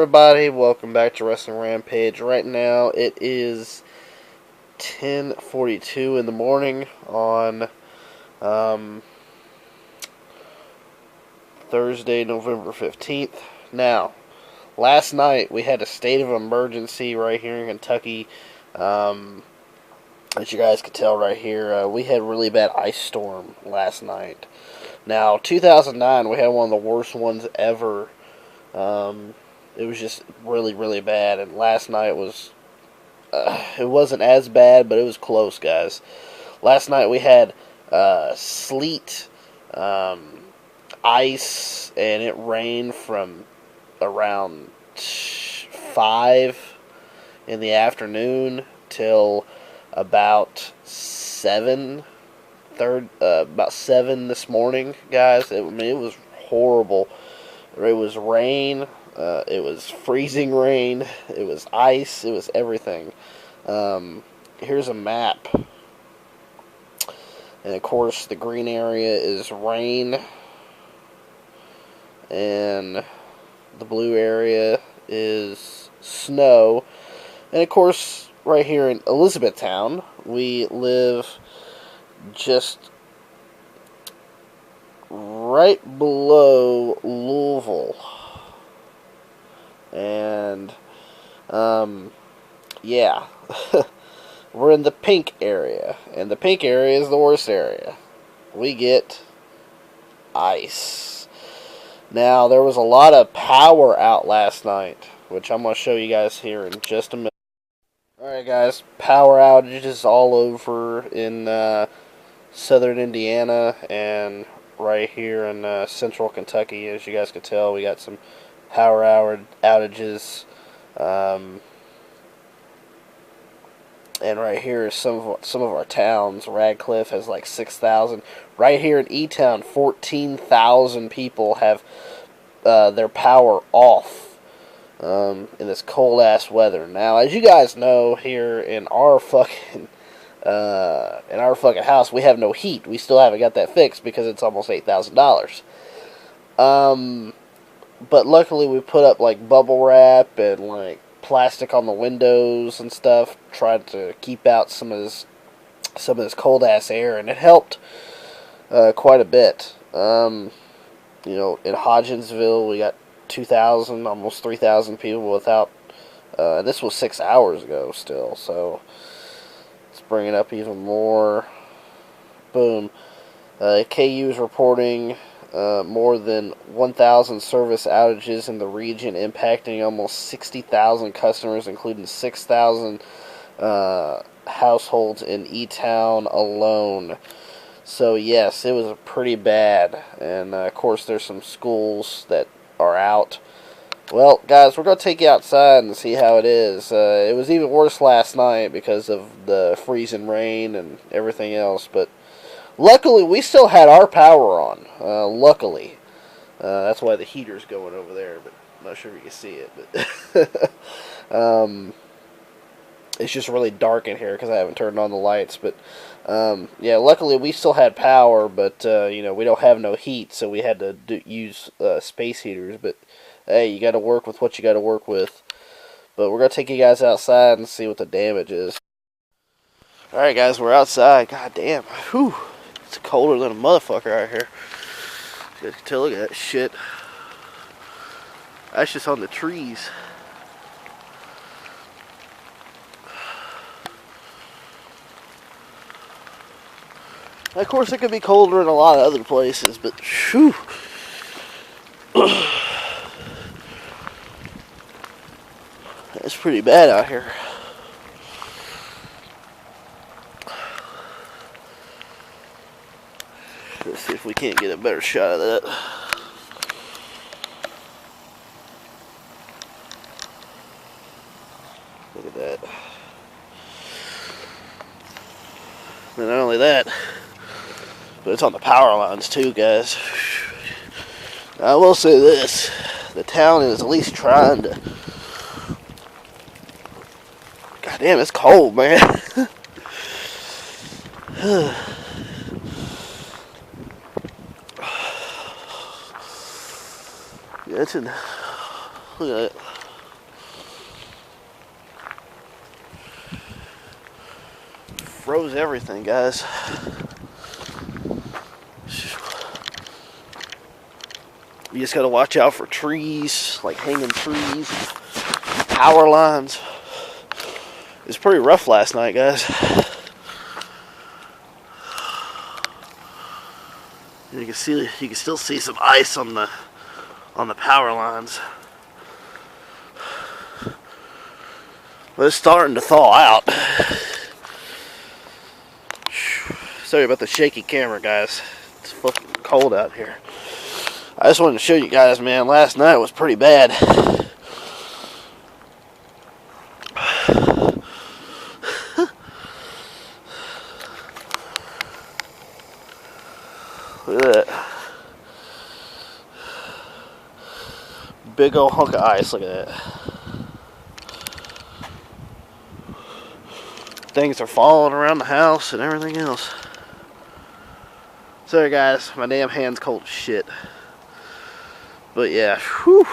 everybody? Welcome back to Wrestling Rampage. Right now, it is 10:42 in the morning on Thursday, November 15th. Now, last night we had a state of emergency right here in Kentucky. As you guys could tell right here, we had a really bad ice storm last night. Now, 2009, we had one of the worst ones ever. It was just really, really bad. And last night was, it wasn't as bad, but it was close, guys. Last night we had sleet, ice, and it rained from around 5 in the afternoon till about 7 this morning, guys. It was horrible. It was rain. It was freezing rain. It was ice. It was everything. Here's a map. And of course, the green area is rain. And the blue area is snow. And of course, right here in Elizabethtown, we live just right below Louisville. And, yeah. We're in the pink area. And the pink area is the worst area. We get ice. Now, there was a lot of power out last night, which I'm going to show you guys here in just a minute. Alright, guys. Power outages all over in southern Indiana and right here in central Kentucky. As you guys can tell, we got some power outages. And right here is some of our towns. Radcliffe has like 6,000. Right here in E-Town, 14,000 people have their power off in this cold ass weather. Now, as you guys know, here in our fucking house, we have no heat. We still haven't got that fixed because it's almost $8,000. But luckily, we put up like bubble wrap and like plastic on the windows and stuff, tried to keep out some of this cold ass air, and it helped quite a bit. In Hodgensville, we got 2,000, almost 3,000 people without. This was 6 hours ago still, so let's bring it up even more. Boom. KU is reporting more than 1,000 service outages in the region, impacting almost 60,000 customers, including 6,000 households in E-Town alone. So, yes, it was pretty bad. And, of course, there's some schools that are out. Well, guys, we're going to take you outside and see how it is. It was even worse last night because of the freezing rain and everything else, but luckily, we still had our power on. Luckily. That's why the heater's going over there, but I'm not sure if you can see it. But it's just really dark in here because I haven't turned on the lights. But, yeah, luckily we still had power, but, we don't have no heat, so we had to use space heaters. But, hey, you got to work with what you got to work with. But we're going to take you guys outside and see what the damage is. Alright, guys, we're outside. God damn. Whew. It's colder than a motherfucker out here. You guys can tell, look at that shit. That's just on the trees. Now, of course, it could be colder in a lot of other places, but whew. It's pretty bad out here. Let's see if we can't get a better shot of that. Look at that. And not only that, but it's on the power lines too, guys. I will say this. The town is at least trying to... God damn, it's cold, man. Yeah, it's in. Look at that. froze everything, guys. You just gotta watch out for trees, like hanging trees, power lines. It was pretty rough last night, guys. You can still see some ice on the power lines. But it's starting to thaw out. Sorry about the shaky camera, guys. It's fucking cold out here. I just wanted to show you guys, man, last night was pretty bad. Look at that. Big old hunk of ice, look at that. Things are falling around the house and everything else. Sorry guys, my damn hand's cold as shit. But yeah, whew.